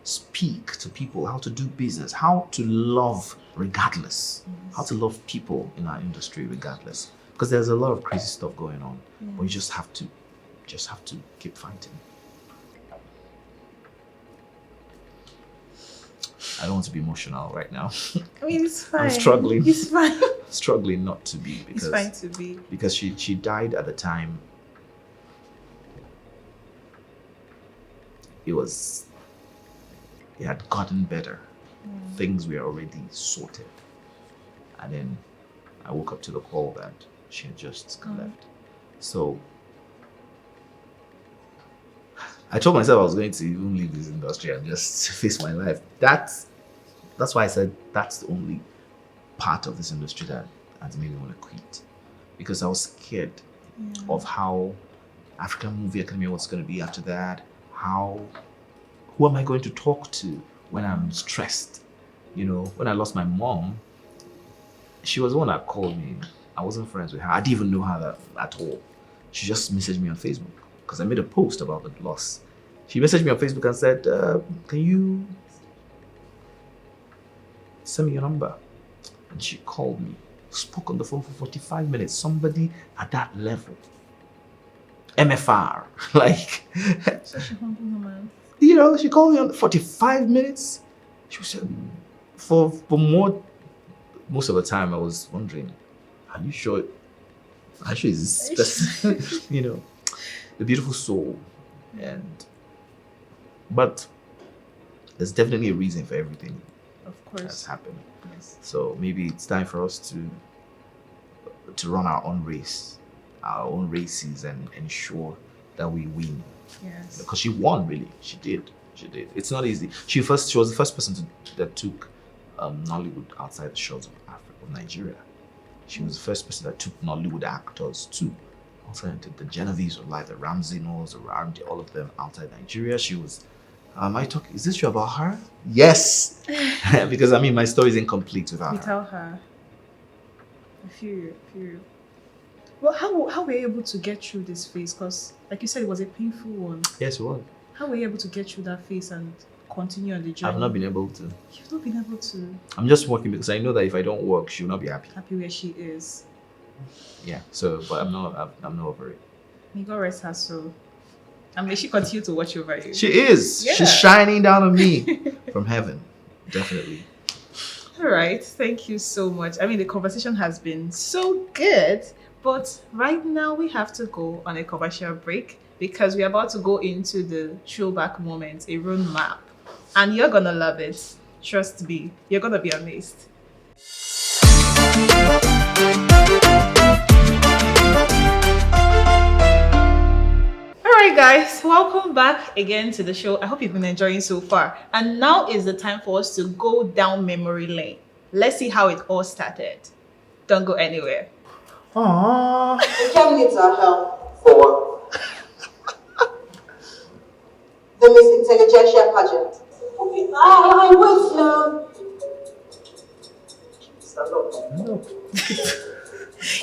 speak to people, how to do business, how to love regardless, how to love people in our industry regardless. Because there's a lot of crazy stuff going on, but you just have to keep fighting. I don't want to be emotional right now. I mean, it's fine. I'm struggling. It's fine. Struggling not to be because It's fine to be. Because she died at the time. It had gotten better. Things were already sorted. And then I woke up to the call that she had just left. So I told myself I was going to even leave this industry and just face my life. That's why I said that's the only part of this industry that has made me want to quit. Because I was scared of how African Movie Academy was going to be after that. Who am I going to talk to when I'm stressed? You know, when I lost my mom, she was the one that called me. I wasn't friends with her. I didn't even know her at all. She just messaged me on Facebook because I made a post about the loss. She messaged me on Facebook and said, can you send me your number? And she called me, spoke on the phone for 45 minutes. Somebody at that level. MFR. Like, Such a humble woman. You know, she called me on 45 minutes. She said, for most of the time I was wondering, are you sure is this person? You know, the beautiful soul. But there's definitely a reason for everything Of course. that's happened. Yes. So maybe it's time for us to run our own race, our own races, and ensure that we win. Yes. Because she won, really. She did. It's not easy. She was the first person that took Nollywood outside the shores of Africa, of Nigeria. She was the first person that took Nollywood actors too. Outside the Genevieves of life, the Ramsey Knowles, around all of them outside Nigeria. She was. Is this true about her? Yes, because I mean my story is incomplete without her. Without her. I feel you. Well, how were you able to get through this phase? Because, like you said, it was a painful one. Yes, it was. How were you able to get through that phase and continue on the journey? I've not been able to. You've not been able to. I'm just working because I know that if I don't work, she will not be happy. Happy where she is. Yeah. So, but I'm not over it. May God rest her soul. And may she continue to watch over you. She is. Yeah. She's shining down on me from heaven. Definitely. All right. Thank you so much. I mean, the conversation has been so good. But right now we have to go on a commercial break because we're about to go into the throwback moment, a roadmap. And you're going to love it. Trust me. You're going to be amazed. Alright guys, welcome back again to the show. I hope you've been enjoying so far. And now is the time for us to go down memory lane. Let's see how it all started. Don't go anywhere. Aww. The candidates are held for the Miss Intelligentsia pageant. Okay, I wait now. Stand up. No.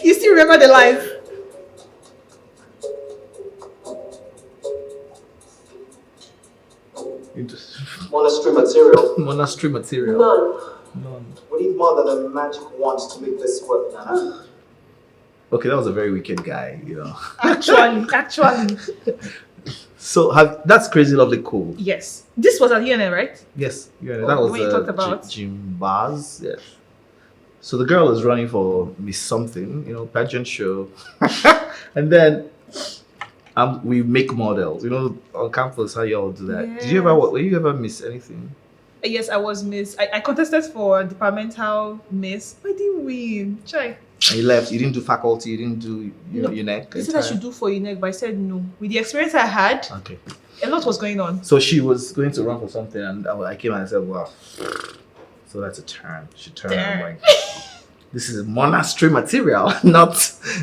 You still remember the lines? Monastery material. Monastery material. None. We need more than a magic wand to make this work, Nana. Okay, that was a very wicked guy, you know. Actually. So that's Crazy Lovely Cool. Yes. This was at UNN, right? Yes, that was what you talked about. Jim Bars. Yes. So the girl is running for Miss Something, you know, pageant show, and then we make models. You know, on campus, how you all do that. Yes. Did you ever? Were you ever miss anything? Yes, I was Miss. I contested for departmental Miss. I didn't win. Try. And you left. You didn't do faculty. You didn't do your neck. They said I should do for UNEC, but I said no. With the experience I had, Okay. a lot was going on. So she was going to run for something, and I came and I said, "Wow." So that's a turn. She turned. And I'm like, "This is monastery material. Not.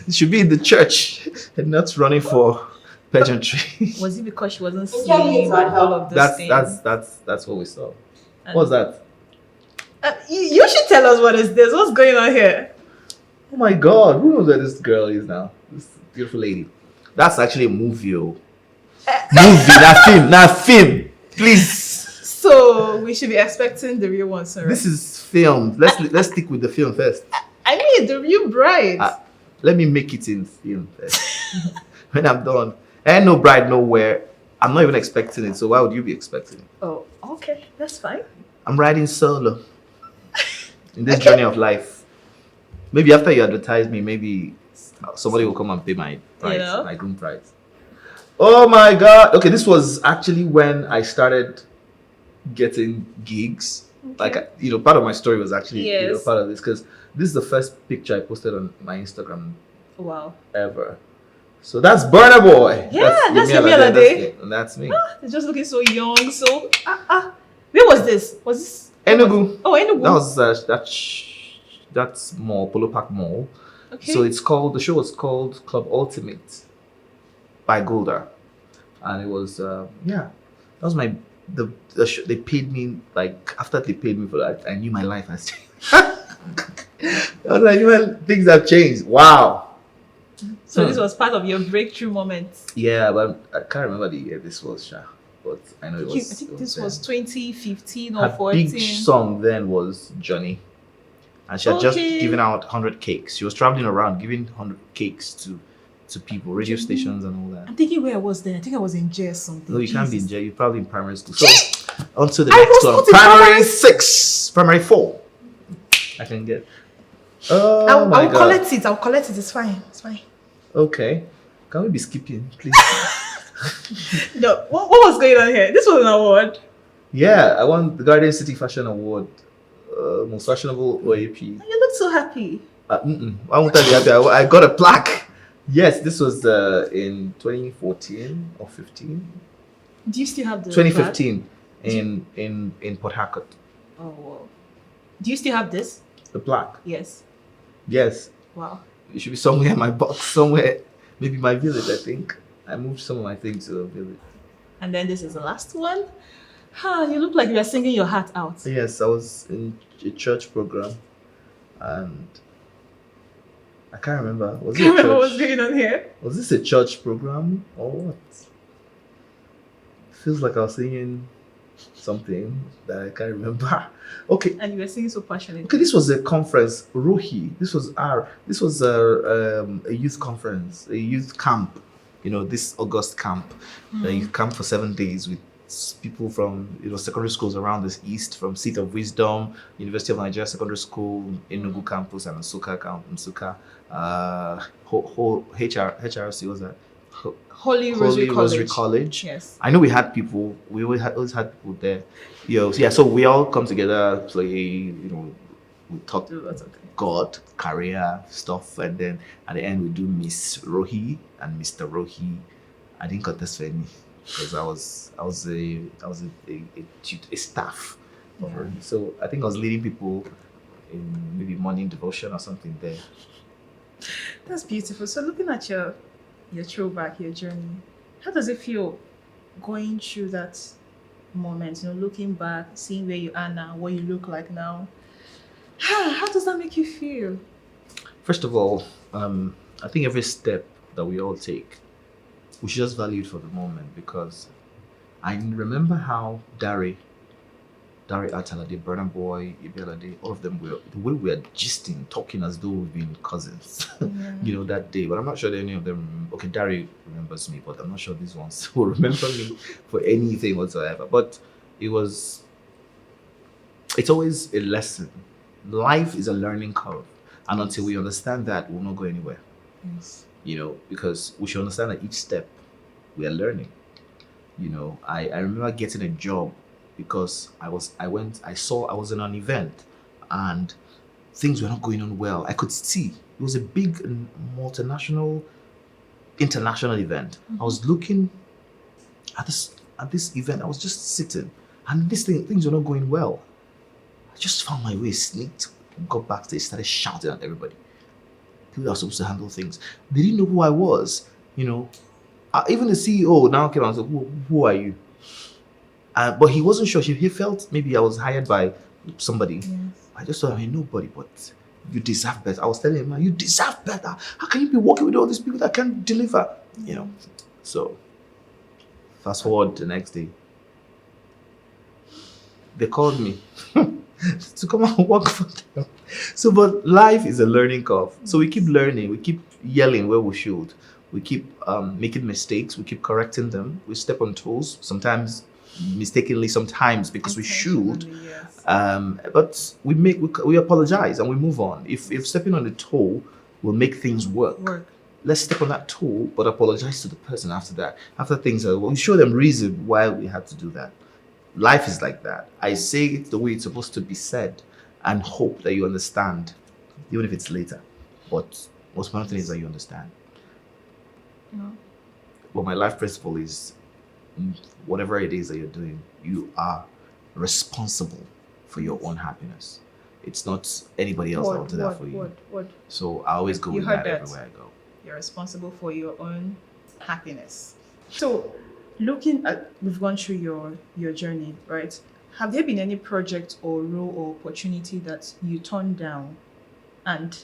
It should be in the church, and not running for pageantry." Was it because she wasn't The slim candidates and are all of those That's things? that's what we saw. And- What was that? You should tell us what is this. What's going on here? Oh my God! Who knows where this girl is now? This beautiful lady. That's actually a movie. Movie, not film. Please. So we should be expecting the real one, sir. This is filmed. Let's stick with the film first. I mean, the real bride. Let me make it in film first. When I'm done. And no bride nowhere. I'm not even expecting it. So why would you be expecting it? Oh, okay, that's fine. I'm riding solo in this journey of life. Maybe after you advertise me, maybe somebody will come and pay my price, my groom price. Oh my God. Okay, this was actually when I started getting gigs. Okay. Like, part of my story was actually Yes. part of this, because this is the first picture I posted on my Instagram Wow. ever. So that's Burna Boy. Yeah, that's Yemi Alade. And that's me. They're just looking so young. So, where was this? Was this Enugu. Oh, Enugu. That was that's mall, Polo Park Mall. Okay. So the show was called Club Ultimate by Golda, and it was that was the show. They paid me, like, after they paid me for that, I knew my life has changed. I knew things have changed. Wow. So this was part of your breakthrough moment. Yeah, but I can't remember the year this was, Sha. But I know it was. I think this was 2015 or Her 14. big song then was Johnny, and she had just given out 100 cakes. She was traveling around giving 100 cakes to people, radio stations and all that. I'm thinking where I was then. I think I was in jail or something. No, you can't be in Jesus. jail. You're probably in primary school. So on to the I next was one. not in Primary 6, primary 4. I can get. Oh I'll my God. collect it. I'll collect it. It's fine. It's fine. Okay. Can we be skipping, please? No, what was going on here? This was an award. Yeah, I won the Guardian City Fashion Award, most fashionable OAP. You look so happy. I won't tell you happy. I got a plaque. Yes, this was in 2014 or 15. Do you still have the 2015 in Port Harcourt. Oh, wow. Do you still have this? The plaque. Yes. Yes. Wow. It should be somewhere in my box, somewhere. Maybe my village, I think. I moved some of my things to the village. And then this is the last one. You look like you are singing your heart out. Yes, I was in a church program, and I can't remember. Was it a Remember what's church? going on here? Was this a church program or what? Feels like I was singing something that I can't remember. Okay. And you were singing so passionately. Okay, this was a conference, Rohi. This was a youth conference, a youth camp. This August camp. You camp for 7 days with people from secondary schools around this east, from Seat of Wisdom, University of Nigeria Secondary School, Enugu campus, and Nsukka campus, Nsukka. HRC was that? Holy Rosary College. Yes. I know we had people. We always had people there. So we all come together, play. We talk God, career stuff, and then at the end we do Miss Rohi and Mr. Rohi. I didn't contest for any because I was a staff of her. So I think I was leading people in maybe morning devotion or something there. That's beautiful. So looking at your throwback, your journey, how does it feel going through that moment? Looking back, seeing where you are now, what you look like now. How does that make you feel? First of all, I think every step that we all take, we should just value it for the moment, because I remember how Dari Atalade, Burna Boy, Ibi Alade, all of them were, the way we were gisting, talking as though we've been cousins, that day. But I'm not sure that any of them remember. Okay, Dari remembers me, but I'm not sure these ones will remember me for anything whatsoever. But it's always a lesson. Life is a learning curve. And until we understand that, we'll not go anywhere. Yes. Because we should understand that each step we are learning. I remember getting a job because I was in an event and things were not going on well. I could see it was a big international event. I was looking at this event. I was just sitting, and things were not going well. I just found my way, sneaked, got backstage, started shouting at everybody. People that were supposed to handle things. They didn't know who I was. Even the CEO now came and said, "Who are you?" But he wasn't sure. He felt maybe I was hired by somebody. Yes. I just thought, nobody, but you deserve better. I was telling him, you deserve better. How can you be working with all these people that can't deliver? So, fast forward the next day. they called me to come and work for them. So, but life is a learning curve. So we keep learning, we keep yelling where we should, we keep making mistakes, we keep correcting them, we step on toes, sometimes mistakenly, sometimes because we should. Intentionally, yes. But we apologize and we move on. If stepping on a toe will make things work, let's step on that toe, but apologize to the person after that. After things are, well, we show them reason why we had to do that. Life is like that. I say it the way it's supposed to be said and hope that you understand, even if it's later. But most important thing is that you understand. No. But my life principle is whatever it is that you're doing, you are responsible for your own happiness. It's not anybody else that will do that for you. So I always go You with heard that that. everywhere I go. You're responsible for your own happiness. So, looking at, we've gone through your journey, right? Have there been any project or role or opportunity that you turned down and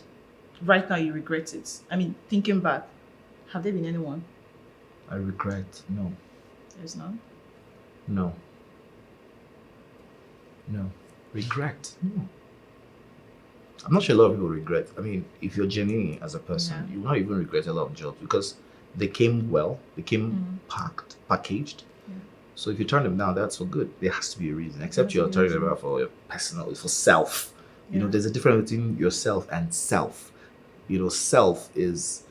right now you regret it? I mean, thinking back, have there been anyone? I regret. No. There's none. No. Regret. No. I'm not sure a lot of people regret. I mean, if you're genuine as a person, Yeah. you will not even regret a lot of jobs because they came well, they came packaged. Yeah. So if you turn them down, that's for good. There has to be a reason, except has you're to be a turning them reason. down for your personal, for self. You know, Yeah. there's a difference between yourself and self. You know, self is,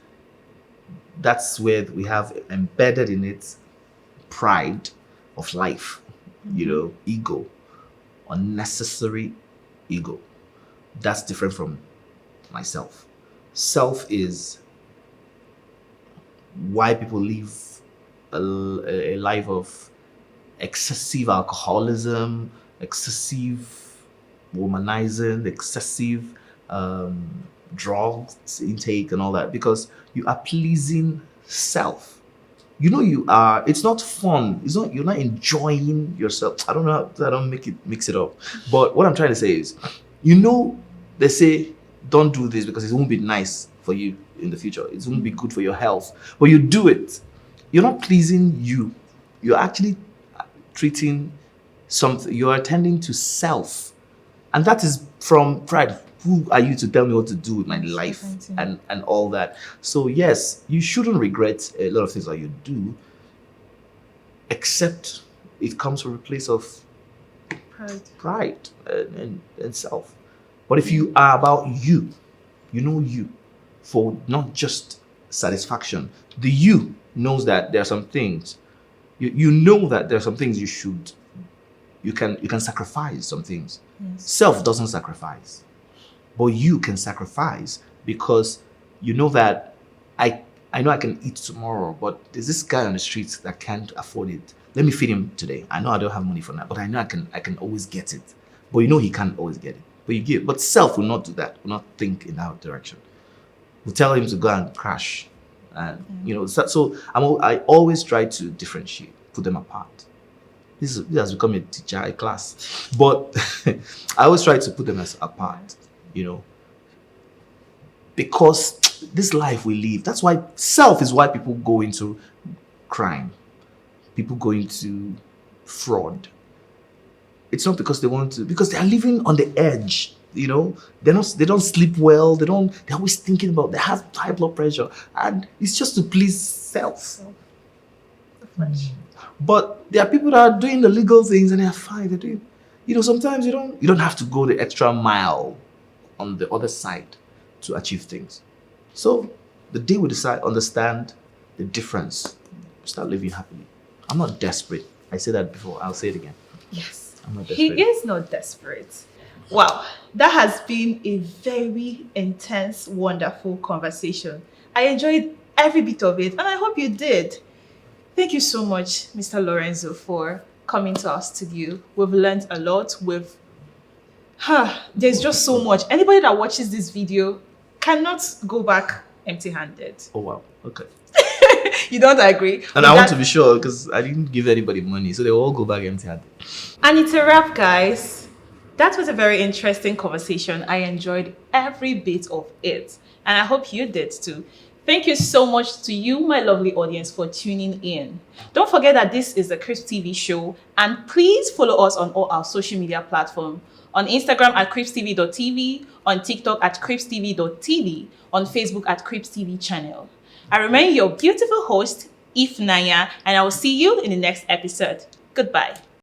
that's where we have embedded in it pride of life, you know, ego, unnecessary ego. That's different from myself. Self is why people live a life of excessive alcoholism, excessive womanizing, excessive drugs intake and all that, because you are pleasing self. You know you are. It's not fun. It's not. You're not enjoying yourself. I don't know. I don't mix it up. But what I'm trying to say is, you know, they say don't do this because it won't be nice for you in the future. It won't be good for your health. But you do it. You're not pleasing you. You're actually treating something. You're attending to self, and that is from pride. Who are you to tell me what to do with my life and all that? So yes, you shouldn't regret a lot of things that you do, except it comes from a place of pride and self. But if you are about you, you know you, for not just satisfaction. The you knows that there are some things you know that there are some things you can sacrifice some things. Yes. Self doesn't sacrifice. But you can sacrifice because you know that I know I can eat tomorrow, but there's this guy on the streets that can't afford it. Let me feed him today. I know I don't have money for that, but I know I can always get it. But you know he can't always get it. But you give. But self will not do that. Will not think in that direction. Will tell him to go and crash. And you know, so I always try to differentiate, put them apart. This has become a teacher, a class. But I always try to put them as apart. You know, because this life we live, that's why self is why people go into crime, people go into fraud. It's not because they want to, because they are living on the edge. You know, they don't sleep well, they're always thinking about, they have high blood pressure, and it's just to please self. The flesh. But there are people that are doing the legal things and they're fine. They're doing, you know, sometimes you don't have to go the extra mile on the other side to achieve things. So the day we decide, understand the difference, start living happily. I'm not desperate. I said that before. I'll say it again. Yes. I'm not He desperate. is not desperate. Wow, that has been a very intense, wonderful conversation. I enjoyed every bit of it, and I hope you did. Thank you so much, Mr. Lorenzo, for coming to our studio. We've learned a lot. There's just so much. Anybody that watches this video cannot go back empty-handed. Oh wow. Okay. You don't agree? And I want to be sure because I didn't give anybody money, so they will all go back empty-handed. And it's a wrap, guys. That was a very interesting conversation. I enjoyed every bit of it, and I hope you did too. Thank you so much to you, my lovely audience, for tuning in. Don't forget that this is the Crisp TV show, and please follow us on all our social media platforms. On Instagram at cripstv.tv, on TikTok at cripstv.tv, on Facebook at cripstv channel. I remain your beautiful host, If Naya, and I will see you in the next episode. Goodbye.